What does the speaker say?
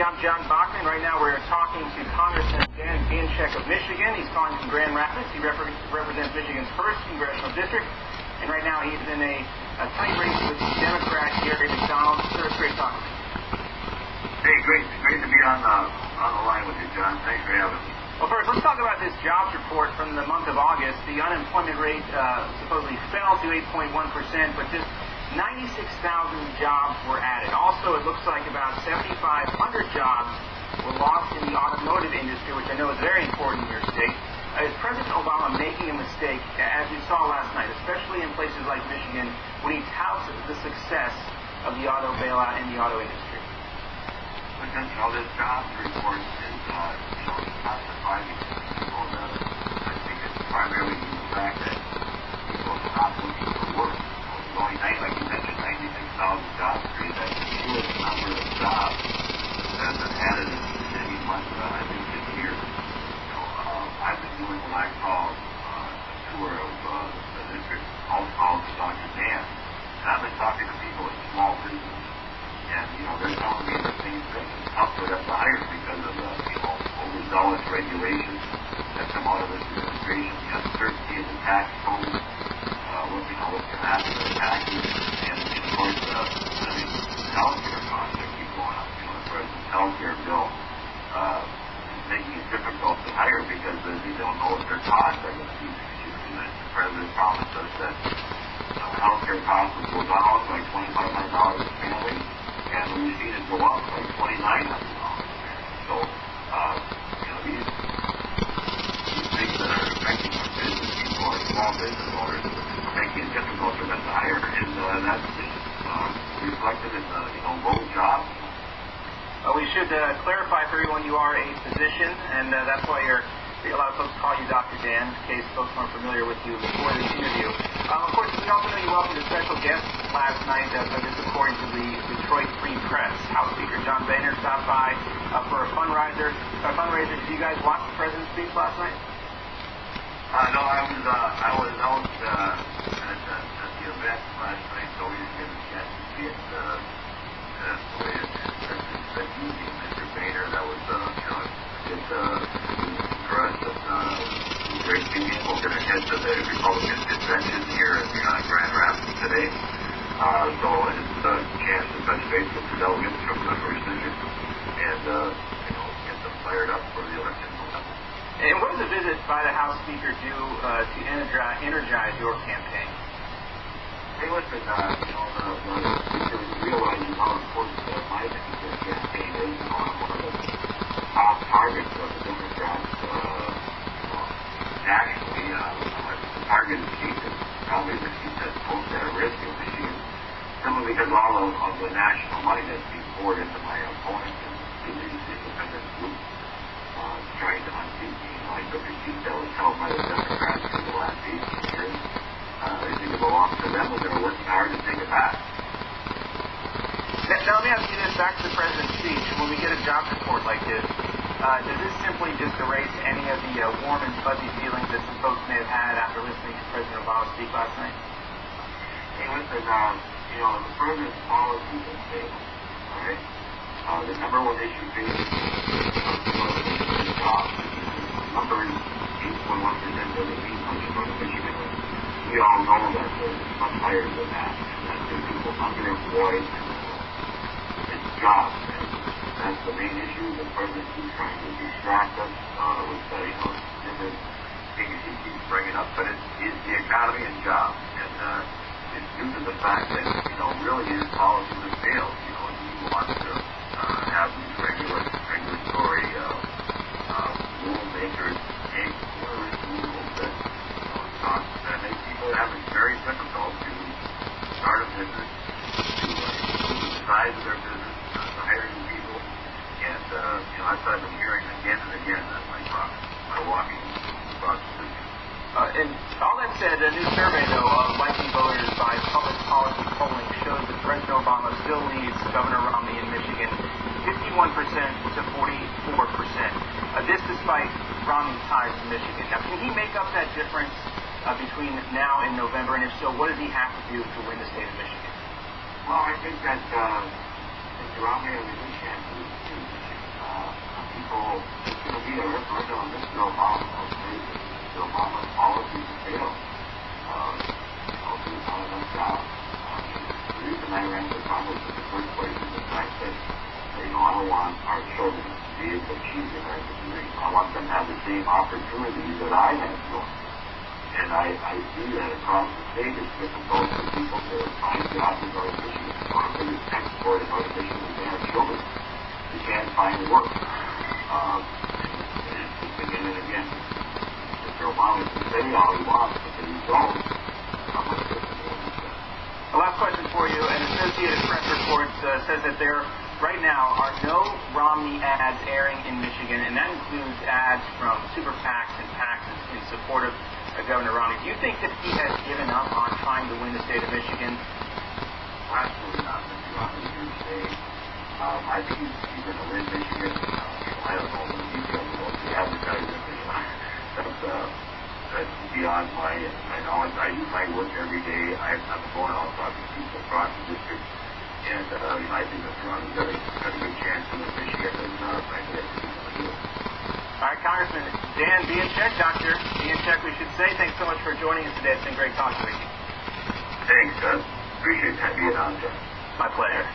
I'm John Bachman. Right now we're talking to Congressman Benishek of Michigan. He's calling from Grand Rapids. He represents Michigan's 1st congressional district. And right now he's in a tight race with Democrat Gary McDonald. Sir, it's great talking to you. Hey, great to be on the line with you, John. Thanks for having me. Well, first, let's talk about this jobs report from the month of August. The unemployment rate supposedly fell to 8.1%, but just 96,000 jobs were added. Also, it looks like about 7,500 jobs were lost in the automotive industry, which I know is very important in your state. Is President Obama making a mistake, as we saw last night, especially in places like Michigan, when he touts the success of the auto bailout and the auto industry? Listen, this jobs report is, not surprising to people. I think it's primarily the fact that people stop looking for work. Like you mentioned, 96,000 jobs created. That's the fewest number of jobs that have been added in any month, I think, this year. I've been doing what I call a tour of the district, house calls to Dr. Dan. And I've been talking to people in small business. And, they're telling me the same thing. It's tough for them to hire because of the, overzealous regulations that come out of this administration, the uncertainty of the tax code, what's going to happen to the taxes, and, of course, healthcare costs that keep going up. The president's healthcare bill is making it difficult to hire because they don't know what their costs are going to be. The president promised us that healthcare costs would go down by $2,500 a family, and we've seen it go up by $2,900 a family. So, these things that are affecting our business people, our small business owners, making it difficult for them to hire, and that's reflected in low jobs. We should clarify for everyone you are a physician, and that's why a lot of folks call you Dr. Dan, in case folks weren't familiar with you before this interview. Of course, we also know you welcomed a special guest last night, just according to the Detroit Free Press. House Speaker John Boehner stopped by for a fundraiser. Did you guys watch the president's speech last night? No, I was out at the event last night, so we didn't get a chance to see it. That evening, Mr. Boehner, that was for us. And great meeting. We're going to head to the Republican convention here in Grand Rapids today. So it's a chance to touch base with the delegates from the 1st District and get them fired up for the election. And what does a visit by the House Speaker do to energize your campaign? Hey, listen, the Speaker realizes how important my campaign is. I'm one of the top targets of the Democrats nationally. The target is seat is probably the seat that's most at risk in Michigan, simply because all of the national money that's being poured into my opponent and these independent groups trying to unseat me. I took a seat that was held by the Democrats for the last 18 years. They think it belongs to them, and they're working hard to take it back. Now, let me ask you this, back to the president's speech. When we get a jobs report like this, does this simply just erase any of the warm and fuzzy feelings that some folks may have had after listening to President Obama speak last night? Hey, listen, the president's policies are stable, all right? The number one issue facing the jobs, number 8.1% doesn't mean much for Michigan. We all know that it's much higher than that, and that there are people underemployed, and it's jobs, and that's the main issue. The president keeps trying to distract us with different things he keeps bringing up, but it's the economy and jobs, and it's due to the fact that really his policy has failed. He wants to have these regulatory rulemakers take onerous rules that make people have it very difficult to start a business, to improve the size of their business, to hire new people. And that's what I've been hearing again and again as my walking across the city. And all that said, a new survey, though, of likely voters by public policy polling shows that President Obama still leads Governor Romney in Michigan 51% to 44%. This despite Romney's ties to Michigan. Now, can he make up that difference between now and November? And if so, what does he have to do to win the state of Michigan? Well, I think that Mr. Romney has a good chance to win Michigan. So it's going to be a referendum on Mr. Obama. Mr. Obama's policies fail. There's not enough jobs. The reason I ran for Congress in the first place is the fact that, I don't want our children to be able to achieve the American dream. I want them to have the same opportunities that I had growing. And I see that across the state, it's difficult for people to find jobs in Northern Michigan. Our biggest export in Northern Michigan is our children. They can't find work. It's again and again. Mr. Obama can say all he wants, but then he don't. The last question for you. An Associated Press report says that there right now are no Romney ads airing in Michigan, and that includes ads from super PACs and PACs in support of Governor Romney. Do you think that he has given up on trying to win the state of Michigan? Absolutely not. Mr. Romney's here to stay. I think he's going to win Michigan. I don't know the details of the advertising. That's beyond my knowledge. I do my work every day. I'm going out talking to people across the district. And I think that Ron's got a good chance to win Michigan, and I think that's what he's going to do. All right, Congressman Dan Benishek, Dr. Benishek, we should say, thanks so much for joining us today. It's been great talking with you. Thanks, appreciate that being on, John. My pleasure.